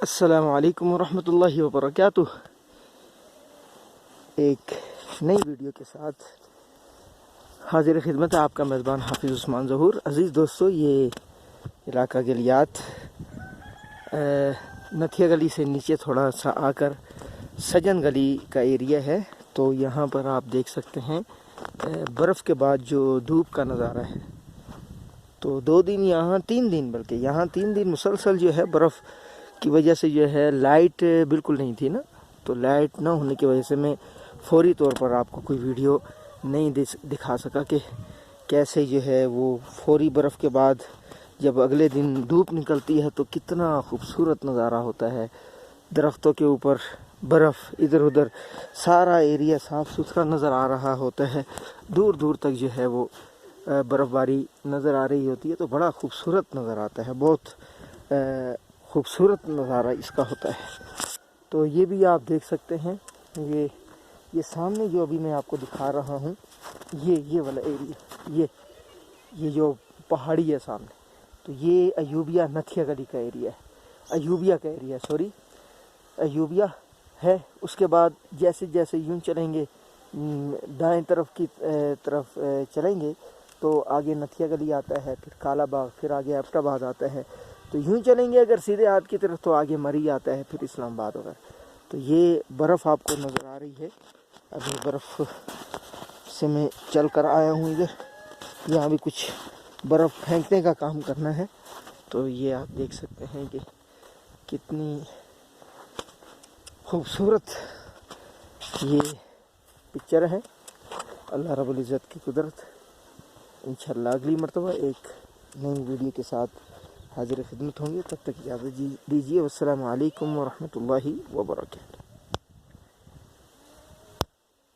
السلام علیکم ورحمۃ اللہ وبرکاتہ۔ ایک نئی ویڈیو کے ساتھ حاضر خدمت ہے آپ کا میزبان حافظ عثمان ظہور۔ عزیز دوستو، یہ علاقہ گلیات نتھیا گلی سے نیچے تھوڑا سا آ کر سجن گلی کا ایریا ہے۔ تو یہاں پر آپ دیکھ سکتے ہیں برف کے بعد جو دھوپ کا نظارہ ہے، تو 2 دن یہاں 3 دن بلکہ یہاں 3 دن مسلسل جو ہے برف کی وجہ سے جو ہے لائٹ بالکل نہیں تھی نا، تو لائٹ نہ ہونے کی وجہ سے میں فوری طور پر آپ کو کوئی ویڈیو نہیں دکھا سکا کہ کیسے جو ہے وہ فوری برف کے بعد جب اگلے دن دھوپ نکلتی ہے تو کتنا خوبصورت نظارہ ہوتا ہے۔ درختوں کے اوپر برف، ادھر ادھر سارا ایریا صاف ستھرا نظر آ رہا ہوتا ہے، دور دور تک جو ہے وہ برف باری نظر آ رہی ہوتی ہے، تو بڑا خوبصورت نظر آتا ہے، بہت خوبصورت نظارہ اس کا ہوتا ہے۔ تو یہ بھی آپ دیکھ سکتے ہیں، یہ سامنے جو ابھی میں آپ کو دکھا رہا ہوں، یہ والا ایریا، یہ جو پہاڑی ہے سامنے، تو یہ ایوبیہ نتھیا گلی کا ایریا ہے، ایوبیہ ہے۔ اس کے بعد جیسے جیسے یوں چلیں گے، دائیں طرف کی طرف چلیں گے تو آگے نتھیا گلی آتا ہے، پھر کالا باغ، پھر آگے ایبٹ آباد آتا ہے۔ تو یوں چلیں گے اگر سیدھے ہاتھ کی طرف تو آگے مری آتا ہے، پھر اسلام آباد ہوگا۔ تو یہ برف آپ کو نظر آ رہی ہے، ابھی برف سے میں چل کر آیا ہوں ادھر، یہاں بھی کچھ برف پھینکنے کا کام کرنا ہے۔ تو یہ آپ دیکھ سکتے ہیں کہ کتنی خوبصورت یہ پکچر ہے، اللہ رب العزت کی قدرت۔ انشاءاللہ اگلی مرتبہ ایک نئی ویڈیو کے ساتھ حاضر خدمت ہوں گے، تب تک اجازت دیجیے۔ والسلام علیکم ورحمۃ اللہ وبرکاتہ۔